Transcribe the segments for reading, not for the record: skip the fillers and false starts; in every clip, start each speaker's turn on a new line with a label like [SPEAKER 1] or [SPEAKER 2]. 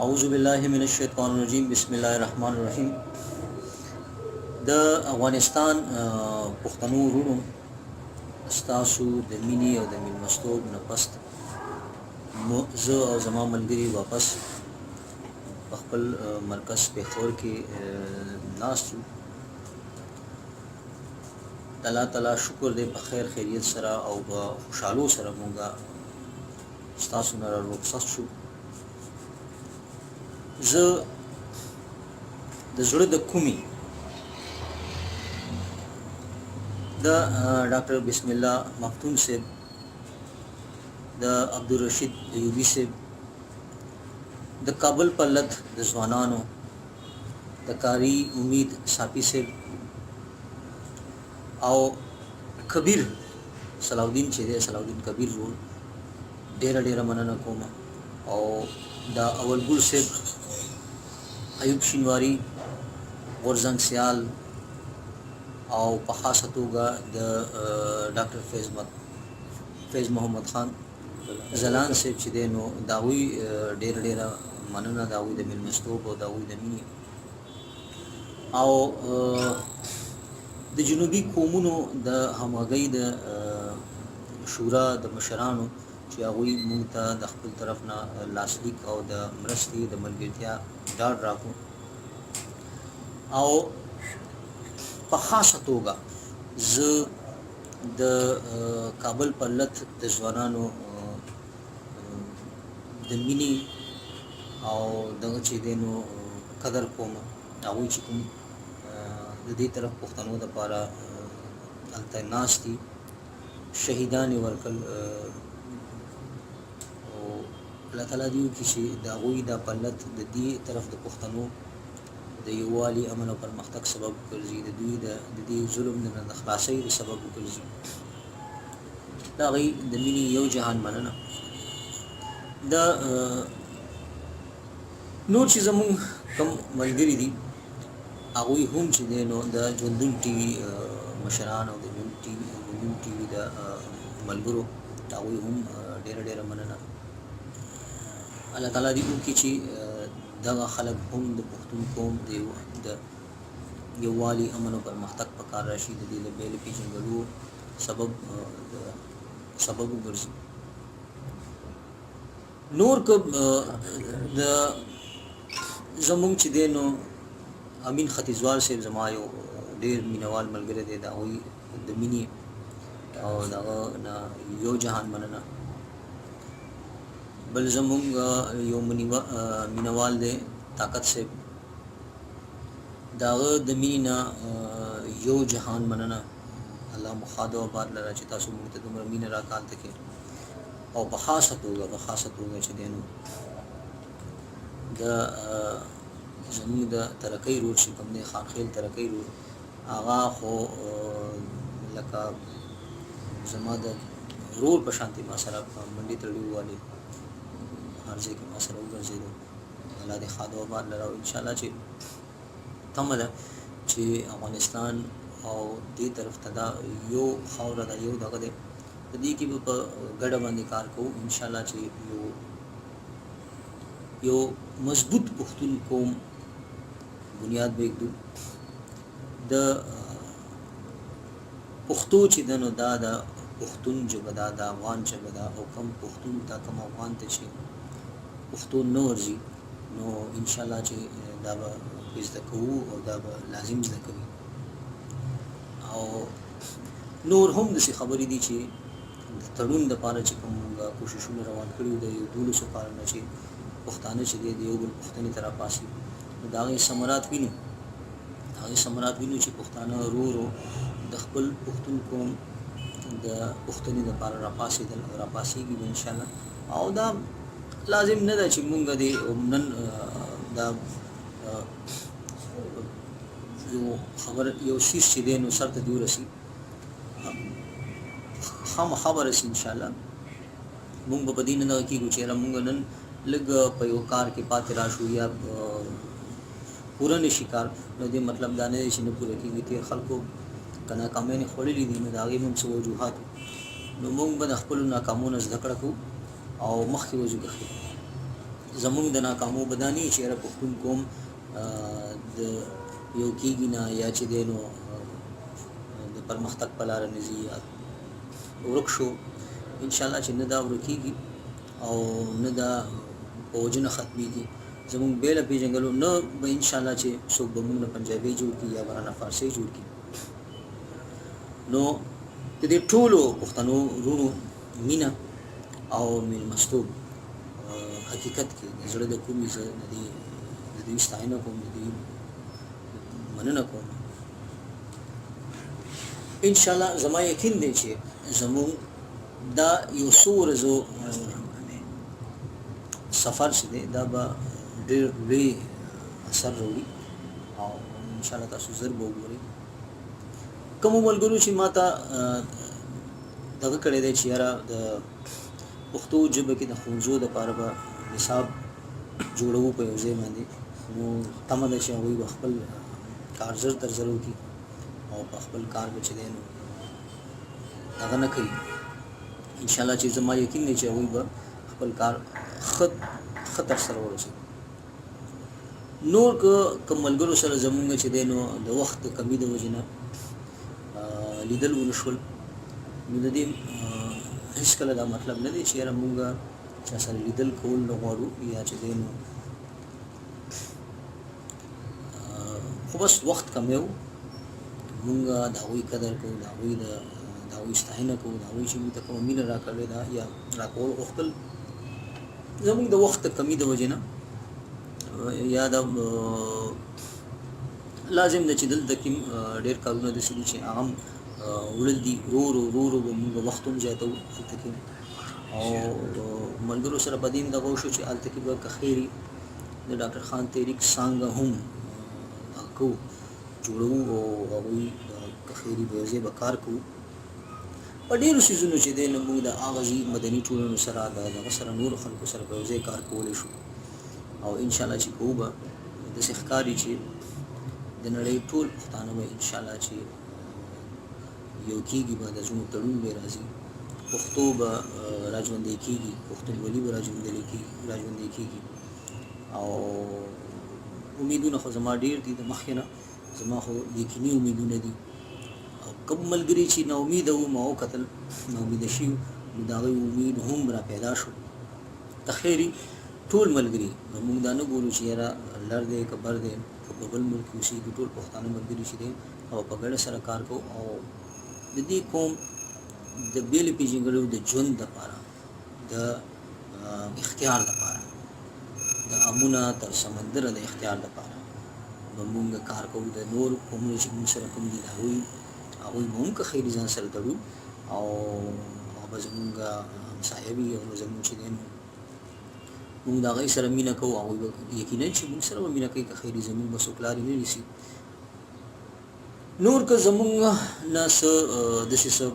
[SPEAKER 1] اعوذ بالله من الشیطان الرجیم بسم الله الرحمن الرحیم. د افغانستان پښتنو ورونو ستاسو د مینې او د میلمستوب نه پس زه او زما ملګري واپس په خپل مرکز پېښور کې ناست یو. د الله تعالی شکر دی په خیر خیریت سره او په خوشحالو سره مونږه ستاسو نه رخصت شو. زه د زړه د کومي د ډاکټر بسم الله مفتون صاحب، د عبدالرشید ایوبی صاحب، د کابل پلت د ځوانانو، د کاری امید صافی صاحب او کبیر صلاح الدین چې دی صلاح الدین کبیر رول ډیره مننه کوم. او دا اول ګل صاحب، ایوب شینواری، غورزنګ سیال او په خاصه توګه د ډاکټر فیض محمد خان زلان صاحب چې دی نو داوی ډیره مننه، داوی د میلمستوب او داوی د مینې او د جنوبي قومونو د همغږۍ د شورا د مشرانو چې هغوی موږ ته د خپل طرف نه لاسلیک او د مرستې د ملګرتیا ډاډ راکړو. او په خاصه توګه زه د کابل پلت د ځوانانو د مینې او دغه چې دی نو قدر کوم. هغوی چې کوم د دې طرف پښتنو دپاره هلته ناست دي، شهیدان یې ورکړل او الله تعالی دې وکړي چې د هغوی دا پلت د دې طرف د پښتنو د یووالي، امن او پرمختګ سبب وګرځي، د دوی د دې ظلم نه د خلاصۍ سبب وګرځي. د هغوی د مینې یو جهان مننه. د نور چې زمونږ کوم ملګري دي هغوی هم چې دی نو د ژوندون ټي وي مشران او د ژوندون ټي وي د ملګرو د هغوی هم ډیره مننه. الله تعالی دې وکړي چې دغه خلک هم د پښتون قوم د یووالي، امن او پرمختګ په کار راشي، د دې د بیلې پېژندلو سبب وګرځي. نور که د زمونږ چې دی نو امین ختیځوال صاحب زما یو ډېر مینهوال ملګری دی، د هغوی د مینې او دغه نه یو جهان مننه. بل زمونږ یو مینهوال دی طاقت صاحب، د هغه د مینې نه یو جهان مننه. الله مخاده او باد لره چې تاسو موږ ته دومره مینه راکالته کړې. او په خاصه توګه چې دی نو د زموږ د ترقۍ رول چې کوم دی خانخیل ترقۍ رول، هغه خو لکه زما د رول په شانتي ما سره منډې تړلې والي هر ځای کې ما سره وګرځېدو. الله دې ښاد او آباد لره. او انشاءالله چې تمه ده چې افغانستان او دې طرف ته دا یو خاوره ده، یو دغه دی، په دې کې به په ګډه باندې کار کوو انشاءالله چې یو مضبوط پښتون قوم بنیاد به ایږدو. د پښتو چې ده نو دا د پښتون ژبه ده، د افغان ژبه ده، او کم پښتون ته کم افغان ته چې پښتو نه ورځي نو انشاءالله چې دا به زده کوو او دا به لازم زده کوي. او نور هم داسې خبرې دي چې د تړون دپاره چې کوم کوششونه روان کړي د 12 کال نه چې پښتانه چې دی د یو بل پوښتنې ته راپاڅي، نو د هغې ثمرات وینو چې پښتانه ورو د خپل پښتون قوم د پوښتنې دپاره راپاڅېږي به انشاءالله. او دا لازم نه ده چې مونږ د نن دا یو څیز چې دی نو سر ته دې ورسي، خامخا به رسي انشاءالله. مونږ به په دې نه دغه کېږو چې یاره مونږ نن لږ په یو کار کې پاتې راشو یا پوره نشي کار، نو دې مطلب دا نه دی چې نه پوره کېږي. تېر خلکو که ناکامیانې خوړلي دي نو د هغې هم څه وجوهات، نو مونږ به د خپلو ناکامونو زده کړه کوو او مخکې وځو. زمونږ د ناکامو بدانی چې را پښتون قوم د یو کېږي نه یا چې دی نو د پرمختګ په لاره نه ځي ورک شو انشاءالله چې نه دا ورکېږي او نه دا په وجه نه ختمېږي زمونږ بیله پېژنګلو نه به انشاءالله چې څوک به مونږ نه پنجابي جوړ کړي یا به رانه فارسي جوړ کړي نو د دې ټولو پښتنو وروڼو مینه او میلمستوب حقیقت کې د زړه د کومې زه د دوی ستاینه کوم د دوی مننه کوم انشاءالله زما یقین دی چې زمونږ دا یو څو ورځو سفر چې دی دا به ډېر لوی اثر راوړي او انشاءالله تاسو زر به وګورئ کومو ملګرو چې ما ته دغه کړی دی چې یاره د پښتو ژبه کې د ښوونځو دپاره به نصاب جوړوو په یو ځای باندې نو تمه ده چې هغوی به خپل کار ژر تر ژره وکړي او په خپل کار به چې دی نو دغه نه کوي انشاءالله چې زما یقین دی چې هغوی به خپل کار ښه ترسره ورسوي نور که ملګرو سره زمونږ چې دی نو د وخت د کمي د وجې نه لیدل ونه شول نو د دې هېڅکله دا مطلب نه دی چې یاره مونږ چا سره لیدل کول نه غواړو یا چې دی نو خو بس وخت کمی و مونږ د هغوی قدر کوو د هغوی ستاینه کوو د هغوی چې موږ ته کومه مینه راکړې ده یا راکول غوښتل زمونږ د وخت د کمي د وجې نه یا د لازم ده چې دلته کې ډېر کارونه داسې دي چې هغه هم وړل دي ورو به مونږ وخت هم زیاتوو هلته کې او ملګرو سره په دې هم دغه وشو چې هلته کې به که خیري د ډاکټر خان تحریک څانګه هم کوو جوړوو او هغوی که خیري به یو ځای به کار کوو په ډېرو څیزونو چې دی نو موږ د هغه مدني ټولنو سره د دغه سره نورو خلکو سره په یو ځای کار کولی شو او انشاءالله چې کوو به داسې ښکاري چې د نړۍ ټول پښتانه به انشاءالله چې یو کېږي به د زړونو تړون به راځي پښتو به راژوندی کېږي پښتونولي به راژوندی کېږي او امیدونه خو زما ډېر دي د مخکې نه زما خو یقیني امیدونه دي او کوم ملګري چې ناامیده وو ما وکتل ناامیده شي نو د هغوی امید هم را پیدا شو که خیري ټول ملګري موږ دا نه ګورو چې یاره لر دی که بر دی که په بل ملک کې اوسېږي ټول پښتانه ملګري چې دی او په ګډه سره کار کوو او د دې قوم د بیلې پېژنګلو د ژوند دپاره د اختیار دپاره د امونه تر سمندره د اختیار دپاره به مونږ کار کوو د نور قومونو چې مونږ سره کوم دي هغوی به هم که خیري ځان سره تړو او هغه به زمونږ همسایه وي او زمونږ چې دی نو مونږ د هغوی سره مینه کوو هغوی به یقینا چې مونږ سره به مینه کوي که خیري زمونږ به څوک لارې نه نیسي نور که زمونږ نه څه داسې څه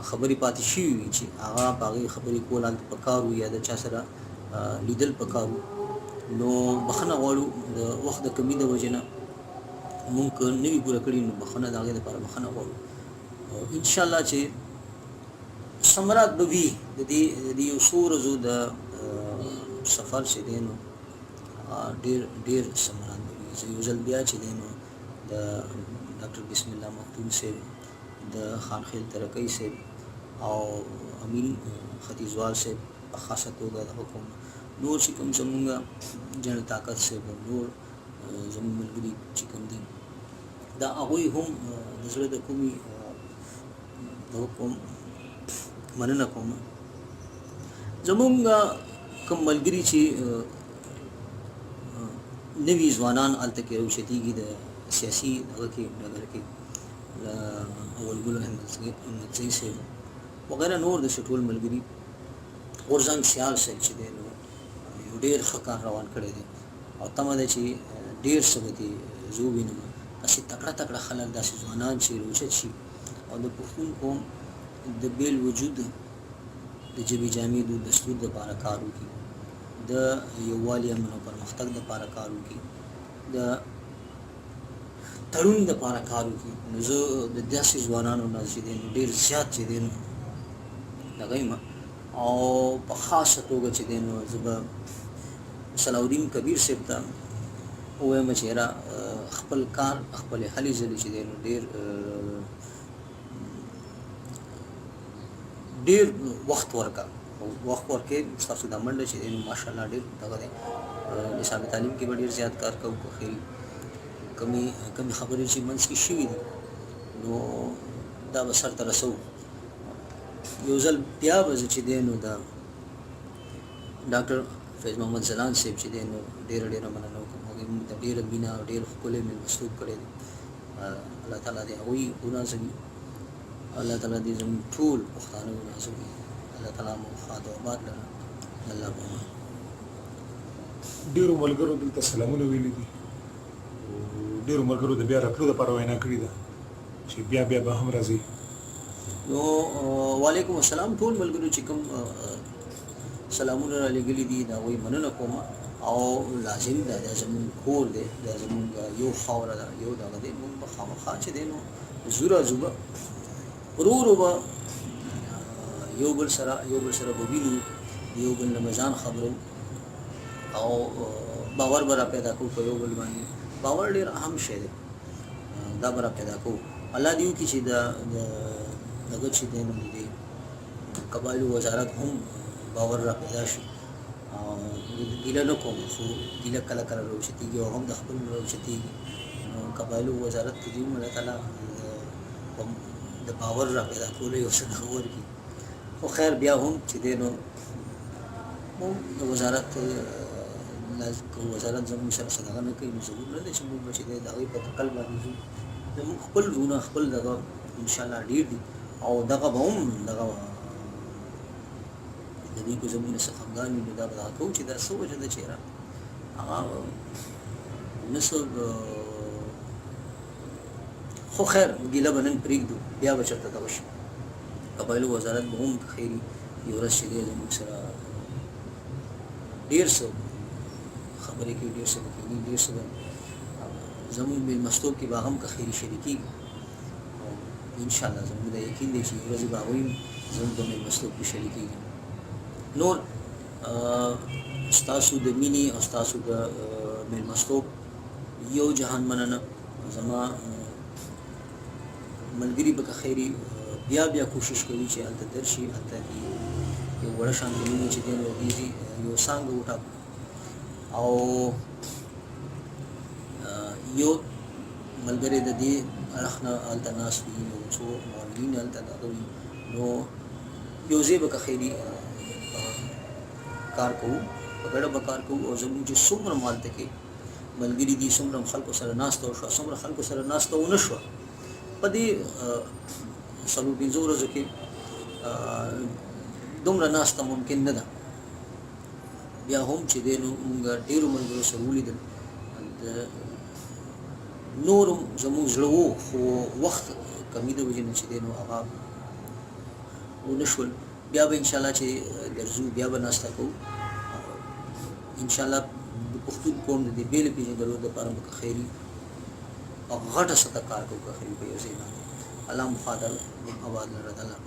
[SPEAKER 1] خبرې پاتې شوي وي چې هغه په هغې خبرې کول هلته پکار وو یا د چا سره لیدل پکار وو نو بخښنه غواړو د وخت د کمي د وجې نه مونږ که نه وي پوره کړي نو بخښنه د هغې دپاره بخښنه غواړو انشاءالله چې ثمرات به وي د دې یو څو ورځو د سفر چې دی نو ډېر ثمرات به وي زه یو ځل بیا چې دی نو د ډاکټر بسم الله مختوم صاحب د خانخیل ترکی صاحب او امین ختیځوال صاحب په خاصه توګه د حکم نور چې کوم زمونږ جنرال طاقت صاحب نور زمونږ ملګري چې کوم دي دا هغوی هم د زړه د کومې دغه کوم مننه کوم زمونږ کوم ملګري چې نوي ځوانان هلته کې راوچتېږي د سیاسي دغه کې ډګر کې اولګل احمدزی صاحب وغیره نور د ټول ملګري غورځنګ سیال صاحب چې دی نو یو ډېر ښه کار روان کړی دی او تمه ده چې ډېر څه به دې زه ووینم داسې تکړه خلک داسې ځوانان چې راوچت شي او د پښتون قوم د بیل وجود د ژبې جامع د دستور دپاره کار وکړي د یووالي امن او پرمختګ دپاره کار وکړي د تړون دپاره کار وکړي نو زه د داسې ځوانانو نه چې دی نو ډېر زیات چې دی نو دغه یم او په خاصه توګه چې دی نو زه به صلاح الدین کبیر صاحب ته ووایم چې یاره خپل کار خپلې هلې ځلې چې دی نو ډېر وخت ورکړه وخت ورکړې ستاسو دا منډه چې دی نو ماشاءالله ډېر دغه دی نصاب تعلیم کې به ډېر زیات کار کوو که خیل کمی خبرې چې منځ کې شوي دي نو دا به سرته رسوو یو ځل بیا به زه چې دی نو دا ډاکټر فیض محمد زلان صاحب چې دی نو ډېره مننه وکړم هغوی موږ ته ډېره مینه او ډېر ښکلی مېلمستوب کړی دی الله تعالی دې هغوی ونازوي الله تعالی دې زموږ ټول پښتانه ونازوي الله تعالی مو ښاد او آباد لره الله به
[SPEAKER 2] ډېرو ملګرو دلته سلامونه ویلي دي ډېرو ملګرو د بیا راتلو دپاره وینا کړې ده چې بیا به هم راځي
[SPEAKER 1] نو وعلیکم السلام ټول ملګرو چې کوم سلامونه را لېږلي دي د هغوی مننه کوم او لازم ده دا زموږ کور دی دا زموږ یو خاوره ده یو دغه دی موږ به خامخا چې دی نو زو راځو به ورو به یو بل سره به وینو یو بل نه به ځان خبرو او باور به را پیدا کوو په یو بل باندې باور ډېر اهم شی دی دا به را پیدا کوو الله دې وکړي چې دغه چې دی نو د قبایلو وزارت هم باور را پیدا شي ګیله نه کوم خو ګیله کله راوچتېږي او هم د خپل راوچتېږي نو قبایلو وزارت ته دې هم الله تعالی د باور را پیدا کولو یو څه دغه ورکړي خو خیر بیا هم چې دی نو موږ د وزارت زموږ سره څه دغه نه کوي نو ضرور نه دی چې موږ به چې دی د هغوی په تکل باندې ځو زموږ خپل زړونه خپل دغه انشاءالله ډېر دي او دغه به هم دغه د دوی په زموږ نه څه خفګان وي نو دا به دغه کوو چې دا څه وجه ده چې یاره هغه نه څه خو خیر ګیله به نن پرېږدو بیا به چېرته دغه شي قبایلو وزارت به هم خیري یو ورځ چې دی زموږ سره ډېر څه خبرې کوي ډېر څه به کوي ډېر څه به زموږ مېلمستوب کې به هم که خیري شریکېږي او انشاءالله زموږ دا یقین دی چې یو ورځې به هغوی زموږ په مېلمستوب کې شریکېږي نور ستاسو د مینې او ستاسو د مېلمستوب یو جهان مننه زما ملګري به که خیري بیا کوشش کوي چې هلته درشي هلته کې یو وړه شانتې مینې چې دی نو هغې یو څانګه وټاکو او یو ملګری د دې اړخ نه هلته ناست وي یو څو معلولین هلته دغه وي نو یو ځای به که خیري کار کوو په ګډه به کار کوو او زموږ چې څومره مالته کې ملګري دي څومره خلکو سره ناسته وشوه څومره خلکو سره ناسته ونه شوه په دې 4-5 ورځو کې دومره ناسته ممکن نه ده بیا هم چې دی نو موږ ډېرو ملګرو سره ولیدل نور هم زموږ زړه و خو وخت کمی د وجې نه چې دی نو هغه ونه شول بیا به انشاءالله چې درځو بیا به ناسته کوو انشاءالله د پښتون قوم د دې بېلې پېژندلو دپاره به که خیري او غټه سطح کار کوو که خیري په یو ځای باندې الله مو ښاد آباد لره د الله